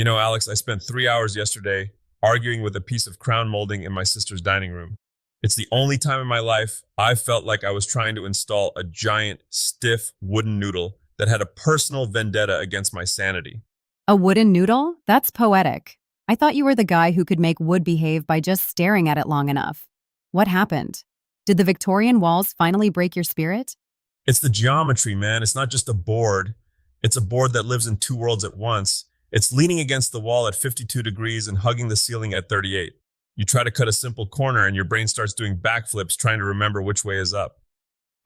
Alex, I spent 3 hours yesterday arguing with a piece of crown molding in my sister's dining room. It's the only time in my life I felt like I was trying to install a giant, stiff wooden noodle that had a personal vendetta against my sanity. A wooden noodle? That's poetic. I thought you were the guy who could make wood behave by just staring at it long enough. What happened? Did the Victorian walls finally break your spirit? It's the geometry, man. It's not just a board. It's a board that lives in two worlds at once. It's leaning against the wall at 52 degrees and hugging the ceiling at 38. You try to cut a simple corner and your brain starts doing backflips trying to remember which way is up.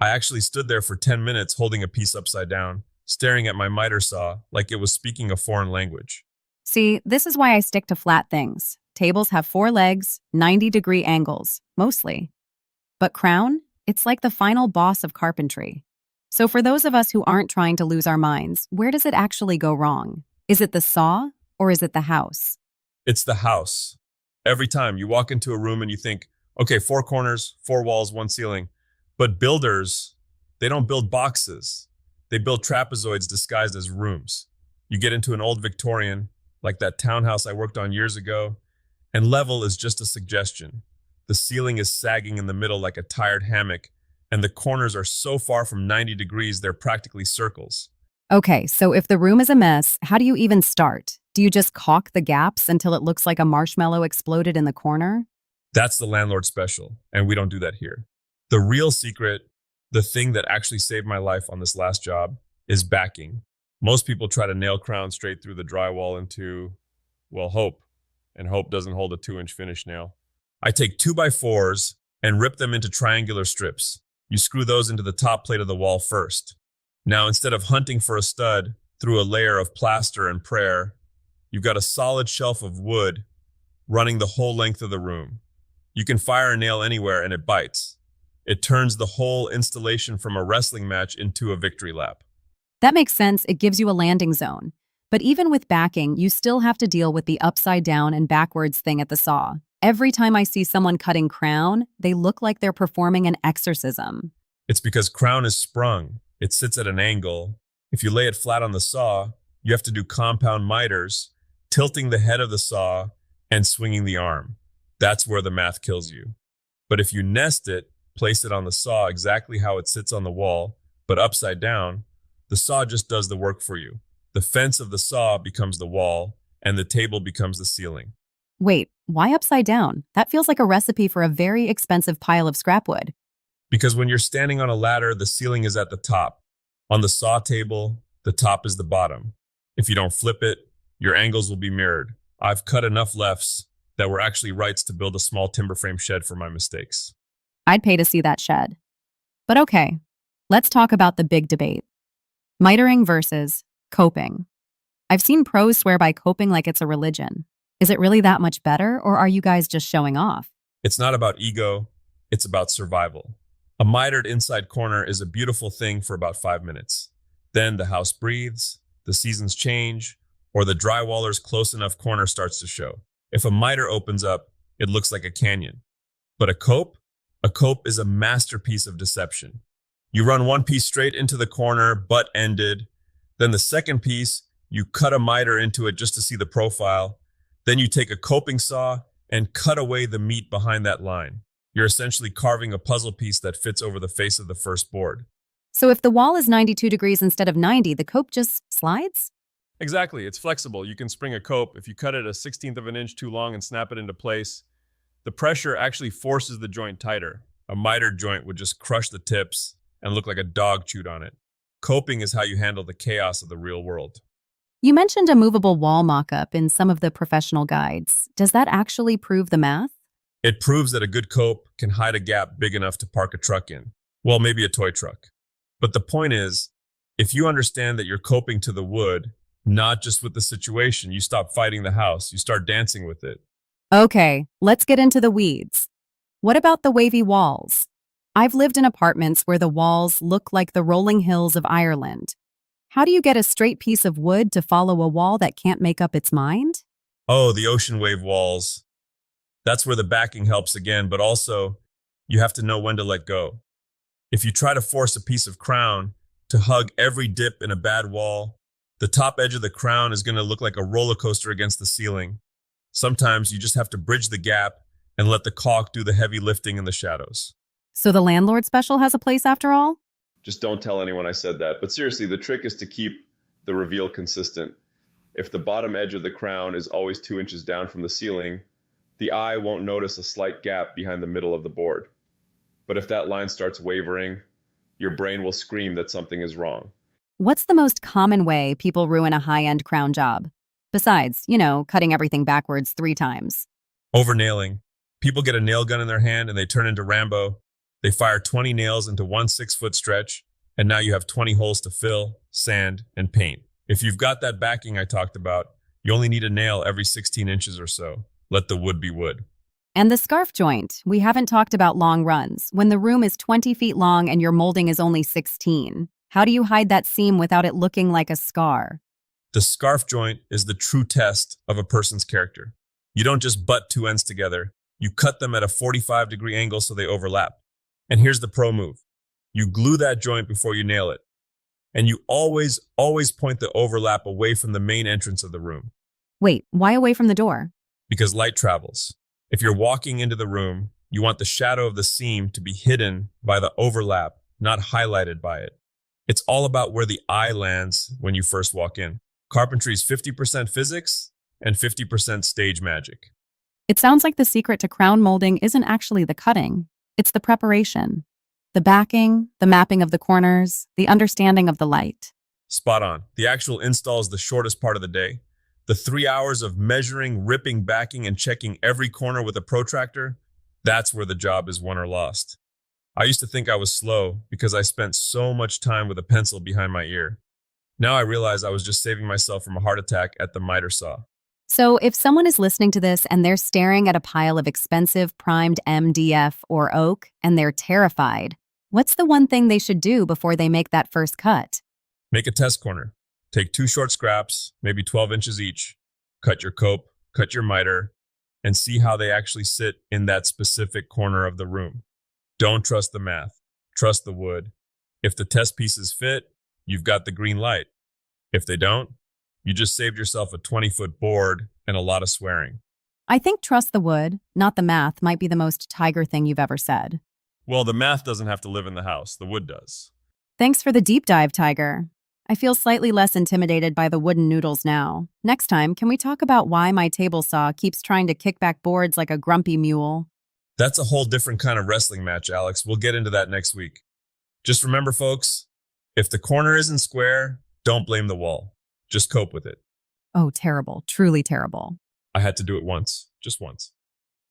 I actually stood there for 10 minutes holding a piece upside down, staring at my miter saw like it was speaking a foreign language. See, this is why I stick to flat things. Tables have 4 legs, 90-degree angles, mostly. But crown? It's like the final boss of carpentry. So for those of us who aren't trying to lose our minds, where does it actually go wrong? Is it the saw or is it the house? It's the house. Every time you walk into a room and you think, okay, 4 corners, 4 walls, 1 ceiling. But builders, they don't build boxes. They build trapezoids disguised as rooms. You get into an old Victorian, like that townhouse I worked on years ago, and level is just a suggestion. The ceiling is sagging in the middle like a tired hammock, and the corners are so far from 90 degrees they're practically circles. Okay, so if the room is a mess, how do you even start? Do you just caulk the gaps until it looks like a marshmallow exploded in the corner? That's the landlord special, and we don't do that here. The real secret, the thing that actually saved my life on this last job, is backing. Most people try to nail crown straight through the drywall into, well, hope, and hope doesn't hold a 2-inch finish nail. I take 2x4s and rip them into triangular strips. You screw those into the top plate of the wall first. Now, instead of hunting for a stud through a layer of plaster and prayer, you've got a solid shelf of wood running the whole length of the room. You can fire a nail anywhere and it bites. It turns the whole installation from a wrestling match into a victory lap. That makes sense. It gives you a landing zone. But even with backing, you still have to deal with the upside down and backwards thing at the saw. Every time I see someone cutting crown, they look like they're performing an exorcism. It's because crown is sprung. It sits at an angle. If you lay it flat on the saw, you have to do compound miters, tilting the head of the saw and swinging the arm. That's where the math kills you. But if you nest it, place it on the saw exactly how it sits on the wall, but upside down, the saw just does the work for you. The fence of the saw becomes the wall, and the table becomes the ceiling. Wait, why upside down? That feels like a recipe for a very expensive pile of scrap wood. Because when you're standing on a ladder, the ceiling is at the top. On the saw table, the top is the bottom. If you don't flip it, your angles will be mirrored. I've cut enough lefts that were actually rights to build a small timber frame shed for my mistakes. I'd pay to see that shed. But okay, let's talk about the big debate. Mitering versus coping. I've seen pros swear by coping like it's a religion. Is it really that much better, or are you guys just showing off? It's not about ego, it's about survival. A mitered inside corner is a beautiful thing for about 5 minutes. Then the house breathes, the seasons change, or the drywaller's close enough corner starts to show. If a miter opens up, it looks like a canyon. But a cope is a masterpiece of deception. You run one piece straight into the corner, butt ended. Then the second piece, you cut a miter into it just to see the profile. Then you take a coping saw and cut away the meat behind that line. You're essentially carving a puzzle piece that fits over the face of the first board. So if the wall is 92 degrees instead of 90, the cope just slides? Exactly, it's flexible. You can spring a cope. If you cut it a 16th of an inch too long and snap it into place, the pressure actually forces the joint tighter. A mitered joint would just crush the tips and look like a dog chewed on it. Coping is how you handle the chaos of the real world. You mentioned a movable wall mock-up in some of the professional guides. Does that actually prove the math? It proves that a good cope can hide a gap big enough to park a truck in. Well, maybe a toy truck. But the point is, if you understand that you're coping to the wood, not just with the situation, you stop fighting the house, you start dancing with it. Okay, let's get into the weeds. What about the wavy walls? I've lived in apartments where the walls look like the rolling hills of Ireland. How do you get a straight piece of wood to follow a wall that can't make up its mind? Oh, the ocean wave walls. That's where the backing helps again, but also you have to know when to let go. If you try to force a piece of crown to hug every dip in a bad wall, The top edge of the crown is going to look like a roller coaster against the ceiling. Sometimes you just have to bridge the gap and let the caulk do the heavy lifting in the shadows. So the landlord special has a place after all? Just don't tell anyone I said that. But seriously, the trick is to keep the reveal consistent. If the bottom edge of the crown is always 2 inches down from the ceiling, the eye won't notice a slight gap behind the middle of the board. But if that line starts wavering, your brain will scream that something is wrong. What's the most common way people ruin a high-end crown job? Besides, cutting everything backwards 3 times. Over nailing. People get a nail gun in their hand and they turn into Rambo. They fire 20 nails into one 6-foot stretch, and now you have 20 holes to fill, sand, and paint. If you've got that backing I talked about, you only need a nail every 16 inches or so. Let the wood be wood. And the scarf joint. We haven't talked about long runs. When the room is 20 feet long and your molding is only 16, how do you hide that seam without it looking like a scar? The scarf joint is the true test of a person's character. You don't just butt 2 ends together. You cut them at a 45-degree angle so they overlap. And here's the pro move. You glue that joint before you nail it. And you always point the overlap away from the main entrance of the room. Wait, why away from the door? Because light travels. If you're walking into the room, you want the shadow of the seam to be hidden by the overlap, not highlighted by it. It's all about where the eye lands when you first walk in. Carpentry is 50% physics and 50% stage magic. It sounds like the secret to crown molding isn't actually the cutting. It's the preparation. The backing, the mapping of the corners, the understanding of the light. Spot on. The actual install is the shortest part of the day. The 3 hours of measuring, ripping, backing, and checking every corner with a protractor, that's where the job is won or lost. I used to think I was slow because I spent so much time with a pencil behind my ear. Now I realize I was just saving myself from a heart attack at the miter saw. So if someone is listening to this and they're staring at a pile of expensive primed MDF or oak and they're terrified, what's the one thing they should do before they make that first cut? Make a test corner. Take 2 short scraps, maybe 12 inches each. Cut your cope, cut your miter, and see how they actually sit in that specific corner of the room. Don't trust the math. Trust the wood. If the test pieces fit, you've got the green light. If they don't, you just saved yourself a 20-foot board and a lot of swearing. I think trust the wood, not the math, might be the most Tiger thing you've ever said. Well, the math doesn't have to live in the house. The wood does. Thanks for the deep dive, Tiger. I feel slightly less intimidated by the wooden noodles now. Next time, can we talk about why my table saw keeps trying to kick back boards like a grumpy mule? That's a whole different kind of wrestling match, Alex. We'll get into that next week. Just remember, folks, if the corner isn't square, don't blame the wall. Just cope with it. Oh, terrible. Truly terrible. I had to do it once, just once.